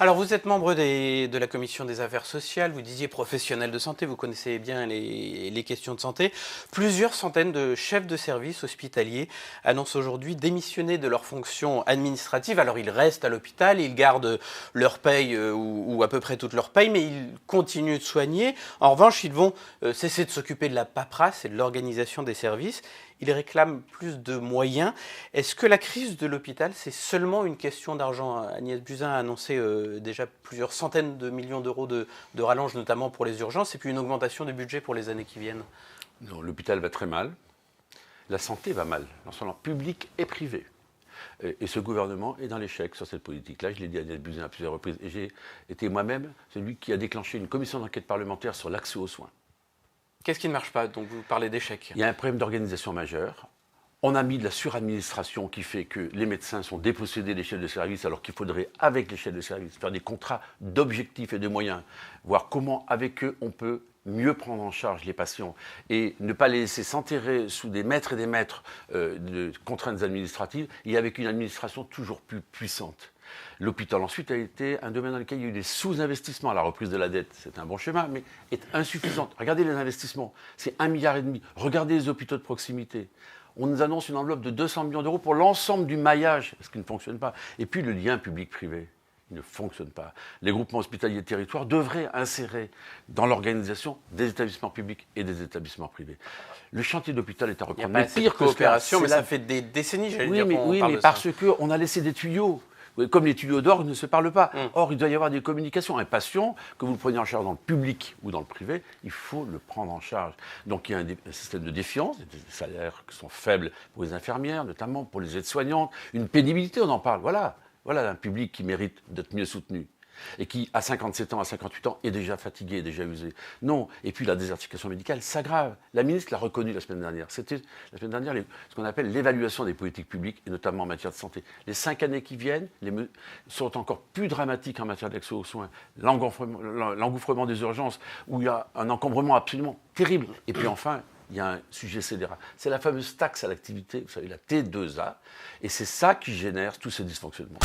Alors, vous êtes membre de la commission des affaires sociales, vous disiez professionnel de santé, vous connaissez bien les questions de santé. Plusieurs centaines de chefs de service hospitaliers annoncent aujourd'hui démissionner de leurs fonctions administratives. Alors, ils restent à l'hôpital, ils gardent leur paye ou à peu près toute leur paye, mais ils continuent de soigner. En revanche, ils vont cesser de s'occuper de la paperasse et de l'organisation des services. Ils réclament plus de moyens. Est-ce que la crise de l'hôpital, c'est seulement une question d'argent? Agnès Buzyn a annoncé déjà plusieurs centaines de millions d'euros de rallonge, notamment pour les urgences, et puis une augmentation du budget pour les années qui viennent. Non, l'hôpital va très mal. La santé va mal, l'enseignement public et privé. Et ce gouvernement est dans l'échec sur cette politique-là. Je l'ai dit à Agnès Buzyn à plusieurs reprises. Et j'ai été moi-même celui qui a déclenché une commission d'enquête parlementaire sur l'accès aux soins. Qu'est-ce qui ne marche pas? Donc vous parlez d'échec. Il y a un problème d'organisation majeur. On a mis de la suradministration qui fait que les médecins sont dépossédés des chefs de service alors qu'il faudrait, avec les chefs de service, faire des contrats d'objectifs et de moyens, voir comment, avec eux, on peut mieux prendre en charge les patients et ne pas les laisser s'enterrer sous des mètres et des mètres de contraintes administratives et avec une administration toujours plus puissante. L'hôpital, ensuite, a été un domaine dans lequel il y a eu des sous-investissements. La reprise de la dette, c'est un bon schéma, mais est insuffisante. Regardez les investissements, c'est 1,5 milliard. Regardez les hôpitaux de proximité. On nous annonce une enveloppe de 200 millions d'euros pour l'ensemble du maillage, ce qui ne fonctionne pas. Et puis le lien public-privé, il ne fonctionne pas. Les groupements hospitaliers de territoire devraient insérer dans l'organisation des établissements publics et des établissements privés. Le chantier d'hôpital est à reprendre. Il n'y a pas assez de coopération, mais ça fait des décennies, j'allais dire, qu'on parle de ça. Parce qu'on a laissé des tuyaux. Comme les tuyaux d'orgue ne se parlent pas. Or, il doit y avoir des communications. Un patient, que vous le preniez en charge dans le public ou dans le privé, il faut le prendre en charge. Donc, il y a un système de défiance, des salaires qui sont faibles pour les infirmières, notamment pour les aides-soignantes, une pénibilité, on en parle. Voilà un public qui mérite d'être mieux soutenu. Et qui, à 57 ans, à 58 ans, est déjà fatigué, est déjà usé. Non. Et puis la désertification médicale s'aggrave. La ministre l'a reconnu la semaine dernière. C'était la semaine dernière ce qu'on appelle l'évaluation des politiques publiques, et notamment en matière de santé. Les 5 années qui viennent sont encore plus dramatiques en matière d'accès aux soins. L'engouffrement des urgences, où il y a un encombrement absolument terrible. Et puis enfin, il y a un sujet scélérat. C'est la fameuse taxe à l'activité, vous savez, la T2A. Et c'est ça qui génère tous ces dysfonctionnements.